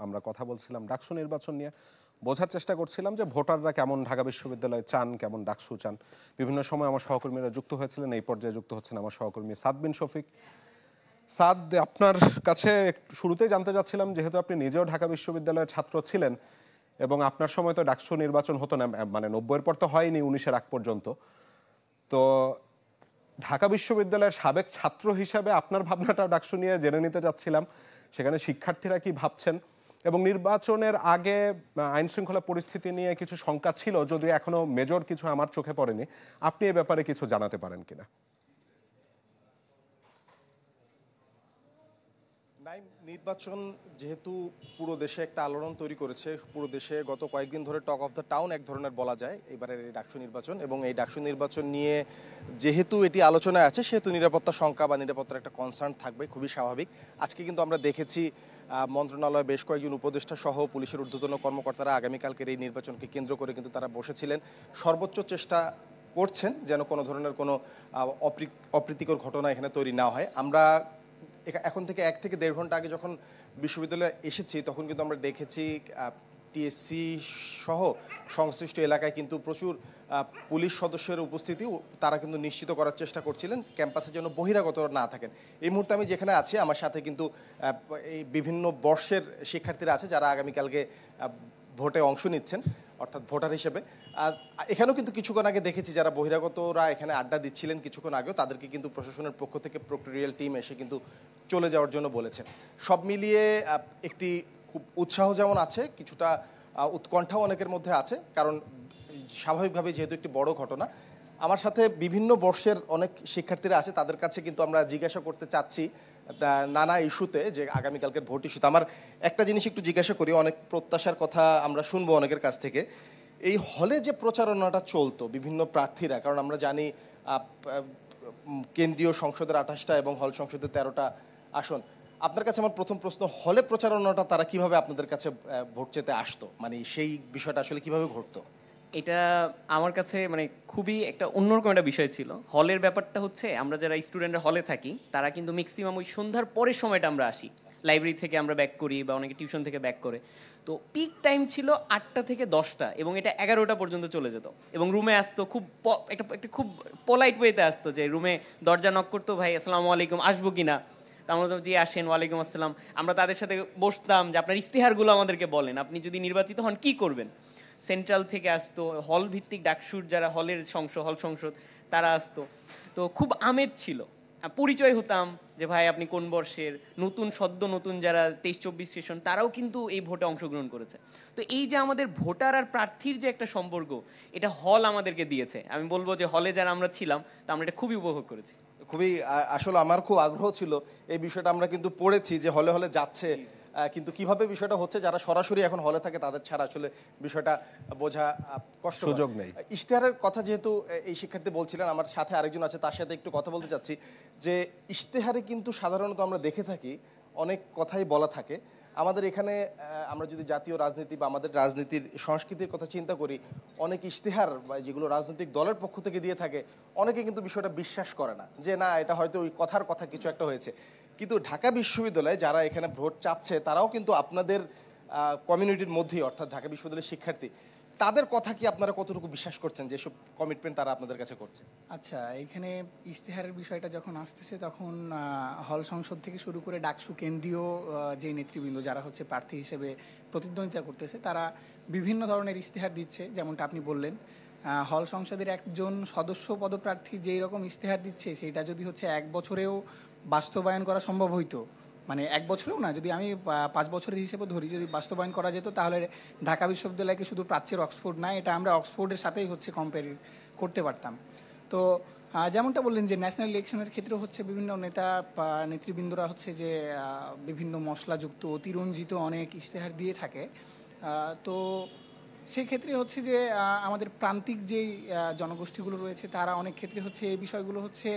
আমরা কথা বলছিলাম ডাকসু নির্বাচন নিয়ে। বোঝার চেষ্টা করছিলাম যে ভোটাররা কেমন ঢাকা বিশ্ববিদ্যালয়ে চান, কেমন ডাকসু চান। বিভিন্ন সময় আমার সহকর্মীরা যুক্ত হয়েছিলেন, এই পর্যায়ে যুক্ত হচ্ছেন আমার সহকর্মী সাদ বিন শফিক। সাদ, আপনার কাছে শুরুতেই জানতে চাচ্ছিলাম, যেহেতু আপনি নিজেও ঢাকা বিশ্ববিদ্যালয়ের ছাত্র ছিলেন এবং আপনার সময় তো ডাকসু নির্বাচন হতো না, মানে 90-এর পর তো হয়নি, 19-এর আগ পর্যন্ত। তো ঢাকা বিশ্ববিদ্যালয়ের সাবেক ছাত্র হিসাবে আপনার ভাবনাটা ডাকসু নিয়ে জেনে নিতে চাচ্ছিলাম। সেখানে শিক্ষার্থীরা কি ভাবছেন, এবং নির্বাচনের আগে আইন শৃঙ্খলা পরিস্থিতি নিয়ে কিছু শঙ্কা ছিল, যদিও এখনো মেজর কিছু আমার চোখে পড়েনি। আপনি এ ব্যাপারে কিছু জানাতে পারেন কিনা? নির্বাচন যেহেতু পুরো দেশে একটা আলোড়ন তৈরি করেছে, পুরো দেশে গত কয়েকদিন ধরে টক অফ দ্য টাউন এক ধরনের বলা যায় এবারের এই ডাকসু নির্বাচন। এবং এই ডাকসু নির্বাচন নিয়ে যেহেতু এটি আলোচনায় আছে, সেহেতু নিরাপত্তা শঙ্কা বা নিরাপত্তার একটা কনসার্ন থাকবে, খুবই স্বাভাবিক। আজকে কিন্তু আমরা দেখেছি মন্ত্রণালয়ে বেশ কয়েকজন উপদেষ্টা সহ পুলিশের ঊর্ধ্বতন কর্মকর্তারা আগামীকালকের এই নির্বাচনকে কেন্দ্র করে কিন্তু তারা বসেছিলেন, সর্বোচ্চ চেষ্টা করছেন যেন কোনো ধরনের কোনো অপ্রীতিকর ঘটনা এখানে তৈরি না হয়। আমরা এখন থেকে 1 থেকে 1.5 ঘন্টা আগে যখন বিশ্ববিদ্যালয়ে এসেছি, তখন কিন্তু আমরা দেখেছি টিএসসি সহ সংশ্লিষ্ট এলাকায় কিন্তু প্রচুর পুলিশ সদস্যের উপস্থিতি তারা কিন্তু নিশ্চিত করার চেষ্টা করছিলেন ক্যাম্পাসে যেন বহিরাগত না থাকেন। এই মুহূর্তে আমি যেখানে আছি, আমার সাথে কিন্তু এই বিভিন্ন বর্ষের শিক্ষার্থীরা আছে যারা আগামীকালকে ভোটে অংশ নিচ্ছেন, অর্থাৎ ভোটার হিসেবে। আর এখানেও কিন্তু কিছুক্ষণ আগে দেখেছি যারা বহিরাগতরা এখানে আড্ডা দিচ্ছিলেন কিছুক্ষণ আগেও, তাদেরকে কিন্তু প্রশাসনের পক্ষ থেকে প্রক্টোরিয়াল টিম এসে কিন্তু চলে যাওয়ার জন্য বলেছেন। সব মিলিয়ে একটি খুব উৎসাহ যেমন আছে, কিছুটা উৎকণ্ঠাও অনেকের মধ্যে আছে, কারণ স্বাভাবিকভাবে যেহেতু একটি বড় ঘটনা। আমার সাথে বিভিন্ন বর্ষের অনেক শিক্ষার্থীরা আছে, তাদের কাছে কিন্তু আমরা জিজ্ঞাসা করতে চাচ্ছি নানা ইস্যুতে, যে আগামীকালকের ভোট ইস্যুতে। আমার একটা জিনিস একটু জিজ্ঞাসা করি, অনেক প্রত্যাশার কথা আমরা শুনবো অনেকের কাছ থেকে। এই হলে যে প্রচারণাটা চলতো বিভিন্ন প্রার্থীরা, কারণ আমরা জানি কেন্দ্রীয় সংসদের 28টা এবং হল সংসদের 13টা আসন। আপনার কাছে আমার প্রথম প্রশ্ন, হলে প্রচারণাটা তারা কিভাবে আপনাদের কাছে ভোট চেতে আসতো, মানে সেই বিষয়টা আসলে কিভাবে ঘটতো? এটা আমার কাছে মানে খুবই একটা অন্যরকম একটা বিষয় ছিল। হলের ব্যাপারটা হচ্ছে, আমরা যারা স্টুডেন্টরা হলে থাকি তারা কিন্তু ম্যাক্সিমাম ওই সন্ধ্যার পরের সময়টা আমরা আসি, লাইব্রেরি থেকে আমরা ব্যাক করি বা অনেকে টিউশন থেকে ব্যাক করে। তো পিক টাইম ছিল 8টা থেকে 10টা, এবং এটা 11টা পর্যন্ত চলে যেত। এবং রুমে আসতো খুব একটা খুব পোলাইট ওয়েতে আসতো, যে রুমে দরজা নক করতো, ভাই আসসালামু আলাইকুম, আসবো কিনা? তা আমরা জি আসেন, ওয়ালাইকুম আসসালাম। আমরা তাদের সাথে বসতাম যে আপনার ইস্তেহারগুলো আমাদেরকে বলেন, আপনি যদি নির্বাচিত হন কি করবেন। সেন্ট্রাল থেকে আসতো, হল ভিত্তিক ডাকসুর যারা হলের হল সংসদ তারা আসতো। তো খুব আমেজ ছিল, পরিচয় হতাম যে ভাই আপনি কোন বর্ষের, নতুন যারা 23-24 সেশন তারাও কিন্তু এই ভোটে অংশগ্রহণ করেছে। তো এই যে আমাদের ভোটার আর প্রার্থীর যে একটা সম্পর্ক, এটা হল আমাদেরকে দিয়েছে। আমি বলবো যে হলে যারা আমরা ছিলাম, তা আমরা এটা খুবই উপভোগ করেছি। খুবই আসলে আমার খুব আগ্রহ ছিল এই বিষয়টা। আমরা কিন্তু পড়েছি যে হলে হলে যাচ্ছে, কিন্তু কিভাবে বিষয়টা হচ্ছে, যারা সরাসরি এখন হলে থাকে তাদের ছাড়া আসলে বিষয়টা বোঝা কষ্ট, সুযোগ নেই। ইশতেহারের কথা যেহেতু এই শিক্ষার্থী বলছিলেন, আমার সাথে আরেকজন আছে, তার সাথে একটু কথা বলতে চাচ্ছি। যে ইশতেহারে কিন্তু সাধারণত আমরা দেখে থাকি অনেক কথাই বলা থাকে। আমাদের এখানে আমরা যদি জাতীয় রাজনীতি বা আমাদের রাজনীতির সংস্কৃতির কথা চিন্তা করি, অনেক ইশতেহার বা যেগুলো রাজনৈতিক দলের পক্ষ থেকে দিয়ে থাকে, অনেকে কিন্তু বিষয়টা বিশ্বাস করে না, যে না এটা হয়তো ওই কথার কথা কিছু একটা হয়েছে। কিন্তু ঢাকা বিশ্ববিদ্যালয়ে যারা এখানে ভোট চাচ্ছে, তারাও কিন্তু আপনাদের কমিউনিটির মধ্যেই, অর্থাৎ ঢাকা বিশ্ববিদ্যালয়ের শিক্ষার্থী, তাদের কথা কি আপনারা কতটুকু বিশ্বাস করছেন, যেসব কমিটমেন্ট তারা আপনাদের কাছে করছে? আচ্ছা, এখানে ইশতেহারের বিষয়টা যখন আসতেছে, তখন হল সংসদ থেকে শুরু করে ডাকসু কেন্দ্রীয় যে নেতৃবৃন্দ যারা হচ্ছে প্রার্থী হিসেবে প্রতিদ্বন্দ্বিতা করতেছে, তারা বিভিন্ন ধরনের ইশতেহার দিচ্ছে। যেমনটা আপনি বললেন, হল সংসদের একজন সদস্য পদপ্রার্থী যেই রকম ইশতেহার দিচ্ছে, সেটা যদি হচ্ছে 1 বছরেও বাস্তবায়ন করা সম্ভব হইতো, মানে 1 বছরেও না, যদি আমি 5 বছরের হিসেবে ধরি, যদি বাস্তবায়ন করা যেত, তাহলে ঢাকা বিশ্ববিদ্যালয়কে শুধু প্রাচ্যের অক্সফোর্ড না, এটা আমরা অক্সফোর্ডের সাথেই হচ্ছে কম্পেয়ার করতে পারতাম। তো যেমনটা বললেন যে ন্যাশনাল ইলেকশনের ক্ষেত্রে হচ্ছে বিভিন্ন নেতা বা নেতৃবৃন্দরা হচ্ছে যে বিভিন্ন মশলাযুক্ত অতিরঞ্জিত অনেক ইশতেহার দিয়ে থাকে। তো সেক্ষেত্রে হচ্ছে যে আমাদের প্রান্তিক যেই জনগোষ্ঠীগুলো রয়েছে, তারা অনেক ক্ষেত্রে হচ্ছে এই বিষয়গুলো হচ্ছে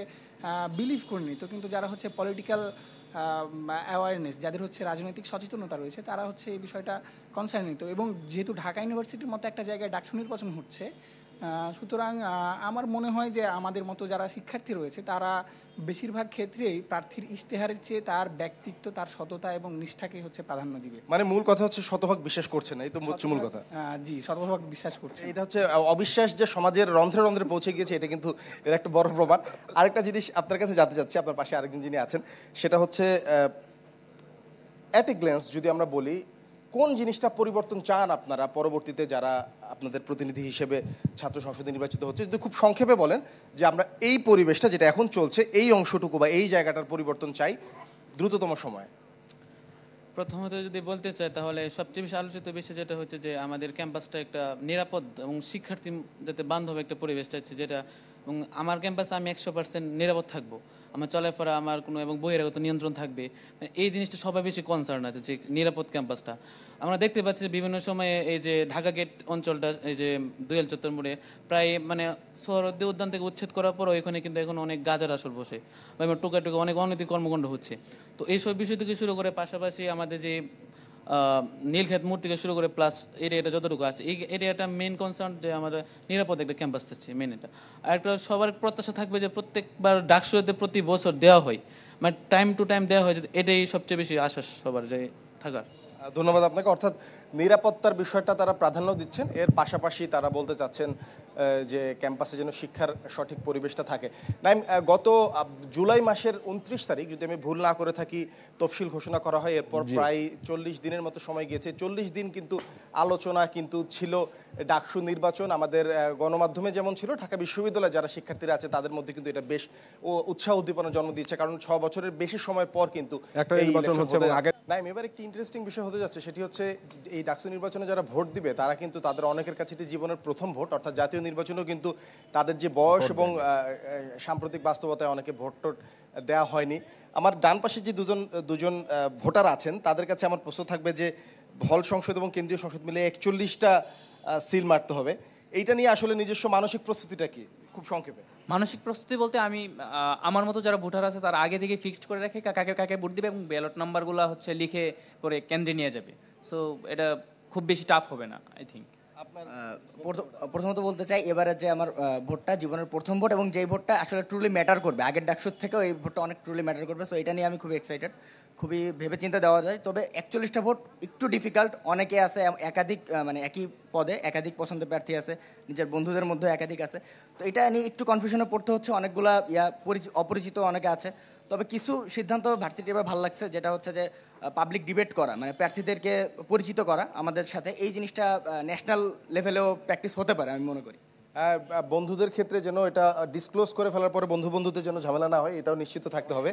বিলিভ করে নিত। কিন্তু যারা হচ্ছে পলিটিক্যাল অ্যাওয়ারনেস, যাদের হচ্ছে রাজনৈতিক সচেতনতা রয়েছে, তারা হচ্ছে এই বিষয়টা কনসার্ন নিত। এবং যেহেতু ঢাকা ইউনিভার্সিটির মতো একটা জায়গায় ডাকসু নির্বাচন হচ্ছে, সুতরাং আমার মনে হয় যে আমাদের মতো যারা শিক্ষার্থী রয়েছে তারা বেশিরভাগ ক্ষেত্রেই প্রার্থীর ইশতেহারের চেয়ে তার ব্যক্তিত্ব, তার সততা এবং নিষ্ঠাকে হচ্ছে প্রাধান্য দিবে। মানে মূল কথা হচ্ছে শতভাগ বিশ্বাস করছে না, এই তো হচ্ছে মূল কথা। জি, শতভাগ বিশ্বাস করছে। এটা হচ্ছে অবিশ্বাস যে সমাজের রন্ধ্রে রন্ধ্রে পৌঁছে গিয়েছে, এটা কিন্তু এর একটা বড় প্রমাণ। আরেকটা জিনিস আপনার কাছে জানতে চাচ্ছি, আপনার পাশে আরেকজন যিনি আছেন, সেটা হচ্ছে অ্যাট এ গ্ল্যান্স যদি আমরা বলি, কোন জিনিসটা পরিবর্তন চান আপনারা পরবর্তীতে যারা আপনাদের প্রতিনিধি হিসেবে ছাত্র সংসদে নির্বাচিত হচ্ছে? যদি খুব সংক্ষেপে বলেন যে আমরা এই পরিবেশটা যেটা এখন চলছে, এই অংশটুকু বা এই জায়গাটার পরিবর্তন চাই দ্রুততম সময়ে। প্রথমত যদি বলতে চাই তাহলে সবচেয়ে বেশি আলোচিত বিষয় যেটা হচ্ছে যে আমাদের ক্যাম্পাসটা একটা নিরাপদ এবং শিক্ষার্থী যাতে বান্ধব একটা পরিবেশ চাইছে, যেটা এবং আমার ক্যাম্পাসে আমি 100% নিরাপদ থাকবো, আমার চলাফেরা আমার কোনো এবং বহিরাগত নিয়ন্ত্রণ থাকবে, এই জিনিসটা সবাই বেশি কনসার্ন আছে যে নিরাপদ ক্যাম্পাসটা। আমরা দেখতে পাচ্ছি বিভিন্ন সময়ে এই যে ঢাকা গেট অঞ্চলটা, এই যে দোয়েল চত্বর মোড়ে প্রায় মানে সোহরাওয়ার্দী উদ্যান থেকে উচ্ছেদ করার পরও এখানে কিন্তু এখন অনেক গাজার আসর বসে বা টোকা অনেক অনৈতিক কর্মকাণ্ড হচ্ছে। তো এইসব বিষয় থেকে শুরু করে পাশাপাশি আমাদের যে নীলক্ষেত মোড় থেকে শুরু করে প্লাস এরিয়াটা যতটুকু আছে, এই এরিয়াটা মেন কনসার্ন যে আমাদের নিরাপদ একটা ক্যাম্পাস থাকছে মেন এটা। আর একটা সবার প্রত্যাশা থাকবে যে প্রত্যেকবার ডাকসুতে প্রতি বছর দেওয়া হয়, মানে টাইম টু টাইম দেওয়া হয়, এটাই সবচেয়ে বেশি আশ্বাস সবার যে থাকার। ধন্যবাদ আপনাকে। অর্থাৎ নিরাপত্তার বিষয়টা তারা প্রাধান্য দিচ্ছেন, এর পাশাপাশি তারা বলতে চাচ্ছেন যে ক্যাম্পাসে যেন শিক্ষার সঠিক পরিবেশটা থাকে। নাইম, গত জুলাই মাসের 29 তারিখ যদি আমি ভুল না করে থাকি তফসিল ঘোষণা করা হয়, এরপর প্রায় 40 দিনের মতো সময় গিয়েছে। 40 দিন কিন্তু আলোচনা কিন্তু ছিল ডাকসু নির্বাচন। আমাদের গণমাধ্যমে যেমন ছিল, ঢাকা বিশ্ববিদ্যালয়ে যারা শিক্ষার্থীরা আছে তাদের মধ্যে কিন্তু এটা বেশ উৎসাহ উদ্দীপনা জন্ম দিচ্ছে, কারণ 6 বছরের বেশি সময় পর কিন্তু একটা নির্বাচন হচ্ছে। এবং আগে নাইম, এবার একটি ইন্টারেস্টিং বিষয় হতে যাচ্ছে, সেটি হচ্ছে এই ডাকসু নির্বাচনে যারা ভোট দিবে তারা কিন্তু তাদের অনেকের কাছে এটি জীবনের প্রথম ভোট, অর্থাৎ জাতীয় নির্বাচনেও কিন্তু তাদের যে বয়স এবং সাম্প্রতিক বাস্তবতায় অনেকে ভোট টোট দেওয়া হয়নি। আমার ডান পাশে যে দুজন ভোটার আছেন তাদের কাছে আমার প্রশ্ন থাকবে যে হল সংসদ এবং কেন্দ্রীয় সংসদ মিলে 41টা সিল মারতে হবে, এইটা নিয়ে আসলে নিজস্ব মানসিক প্রস্তুতিটা কি খুব সংক্ষেপে? মানসিক প্রস্তুতি বলতে আমি আমার মতো যারা ভোটার আছে তারা আগে থেকে ফিক্সড করে রাখে কাকে কাকে ভোট দিবে এবং ব্যালট নাম্বারগুলো হচ্ছে লিখে পরে কেন্দ্রে নিয়ে যাবে। সো এটা খুব বেশি টাফ হবে না আই থিঙ্ক। প্রথমত বলতে চাই এবারে যে আমার ভোটটা জীবনের প্রথম ভোট এবং যেই ভোটটা আসলে ট্রুলি ম্যাটার করবে, আগের ডাকসুর থেকেও এই ভোটটা অনেক ট্রুলি ম্যাটার করবে। সো এটা নিয়ে আমি খুবই এক্সাইটেড, খুবই ভেবেচিন্তে দেওয়া যায়। তবে 41টা ভোট একটু ডিফিকাল্ট, অনেকে আছে একাধিক মানে একই পদে একাধিক পছন্দের প্রার্থী আছে, নিজের বন্ধুদের মধ্যে একাধিক আছে। তো এটা নিয়ে একটু কনফিউশনে পড়তে হচ্ছে, অনেকগুলা অপরিচিত অনেকে আছে। তবে কিছু সিদ্ধান্ত ভার্সিটি এবার ভালো লাগছে, যেটা হচ্ছে যে পাবলিক ডিবেট করা, মানে প্রার্থীদেরকে পরিচিত করা আমাদের সাথে, এই জিনিসটা ন্যাশনাল লেভেলেও প্র্যাকটিস হতে পারে আমি মনে করি। বন্ধুদের ক্ষেত্রে যেন এটা ডিসক্লোজ করে ফেলার পরে বন্ধুদের জন্য ঝামেলা না হয়, এটাও নিশ্চিত থাকতে হবে।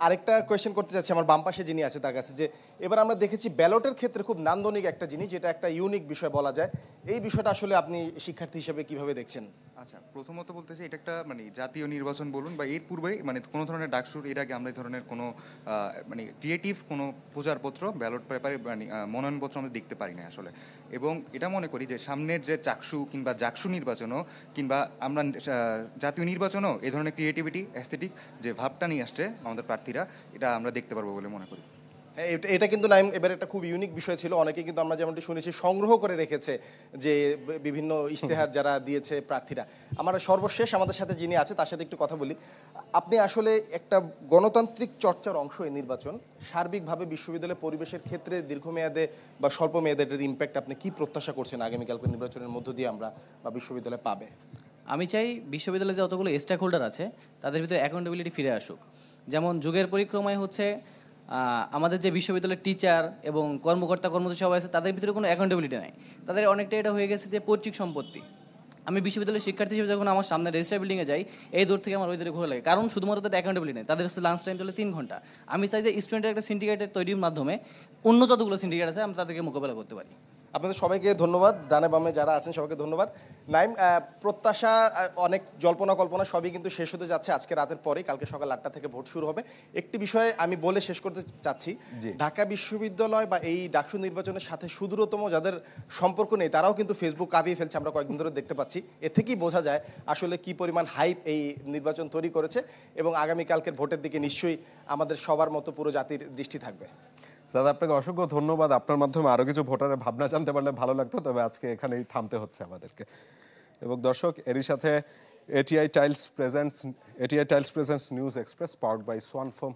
আরেকটা কোয়েশ্চেন করতে চাচ্ছি আমার বাম পাশে যিনি আছে তার কাছে, যে এবার আমরা দেখেছি ব্যালটের ক্ষেত্রে খুব নান্দনিক একটা জিনিস, যেটা একটা ইউনিক বিষয় বলা যায়, এই বিষয়টা আসলে আপনি শিক্ষার্থী হিসেবে কিভাবে দেখছেন? আচ্ছা, প্রথমত বলতে চাই এটা একটা মানে জাতীয় নির্বাচন বলুন বা এর পূর্বে মানে কোনো ধরনের ডাকসুর এর আগে আমরা এই ধরনের কোনো মানে ক্রিয়েটিভ কোনো প্রচারপত্র ব্যালট পেপারে মানে মনোনয়নপত্র আমরা দেখতে পারি না আসলে। এবং এটা মনে করি যে সামনের যে চাকসু কিংবা জাকসু নির্বাচনও কিংবা আমরা জাতীয় নির্বাচনও এই ধরনের ক্রিয়েটিভিটি অ্যাস্থেটিক যে ভাবটা নিয়ে আসছে আমাদের প্রার্থীরা, এটা আমরা দেখতে পারবো বলে মনে করি। এটা কিন্তু নাইম এবার একটা খুব ইউনিক বিষয় ছিল, অনেকে কিন্তু আমরা যেমনটি শুনেছি সংগ্রহ করে রেখেছে যে বিভিন্ন ইশতেহার যারা দিয়েছে প্রার্থীরা। আমার সর্বশেষ আমাদের সাথে যিনি আছে তার সাথে একটু কথা বলি। আপনি আসলে একটা গণতান্ত্রিক চর্চার অংশ এই নির্বাচন, সার্বিকভাবে বিশ্ববিদ্যালয়ের পরিবেশের ক্ষেত্রে দীর্ঘমেয়াদে বা স্বল্প মেয়াদে এটার ইম্প্যাক্ট আপনি কি প্রত্যাশা করছেন আগামীকালকে নির্বাচনের মধ্য দিয়ে আমরা বা বিশ্ববিদ্যালয় পাবে? আমি চাই বিশ্ববিদ্যালয়ে যতগুলো স্টেক হোল্ডার আছে তাদের ভিতরে অ্যাকাউন্টেবিলিটি ফিরে আসুক। যেমন যুগের পরিক্রমায় হচ্ছে আমাদের যে বিশ্ববিদ্যালয়ের টিচার এবং কর্মকর্তা কর্মচারী সবাই আছে তাদের ভিতরে কোনো অ্যাকাউন্টেবিলিটি নাই, তাদের অনেকটা এটা হয়ে গেছে যে পৈতৃক সম্পত্তি। আমি বিশ্ববিদ্যালয়ের শিক্ষার্থী হিসেবে যখন আমার সামনে রেজিস্টার বিল্ডিংয়ে যাই, এই দূর থেকে আমার ওই দূরে ঘোরা লাগে, কারণ শুধুমাত্র তাদের অ্যাকাউন্টেবিলিটি নেই, তাদের হচ্ছে লাঞ্চ টাইম চলে 3 ঘন্টা। আমি চাই যে স্টুডেন্টের একটা সিন্ডিকেটের তৈরির মাধ্যমে অন্য যতগুলো সিন্ডিকেট আছে আমরা তাদেরকে মোকাবেলা করতে পারি। আপনাদের সবাইকে ধন্যবাদ, ডানে বামে যারা আছেন সবাইকে ধন্যবাদ। নাইম, প্রত্যাশা অনেক জল্পনা কল্পনা সবই কিন্তু শেষ হতে যাচ্ছে আজকে রাতের পরে, কালকে সকাল 8টা থেকে ভোট শুরু হবে। একটি বিষয়ে আমি বলে শেষ করতে চাচ্ছি, ঢাকা বিশ্ববিদ্যালয় বা এই ডাকসু নির্বাচনের সাথে সুদূরতম যাদের সম্পর্ক নেই তারাও কিন্তু ফেসবুক কাঁপিয়ে ফেলছে, আমরা কয়েকদিন ধরে দেখতে পাচ্ছি। এ থেকেই বোঝা যায় আসলে কি পরিমাণ হাইপ এই নির্বাচন তৈরি করেছে, এবং আগামীকালকের ভোটের দিকে নিশ্চয়ই আমাদের সবার মতো পুরো জাতির দৃষ্টি থাকবে। স্যার আপনাকে অসংখ্য ধন্যবাদ। আপনার মাধ্যমে আরো কিছু ভোটারের ভাবনা জানতে পারলে ভালো লাগতো, তবে আজকে এখানেই থামতে হচ্ছে আমাদেরকে। এবং দর্শক এরই সাথে ATI tiles presents news express powered by Swan foam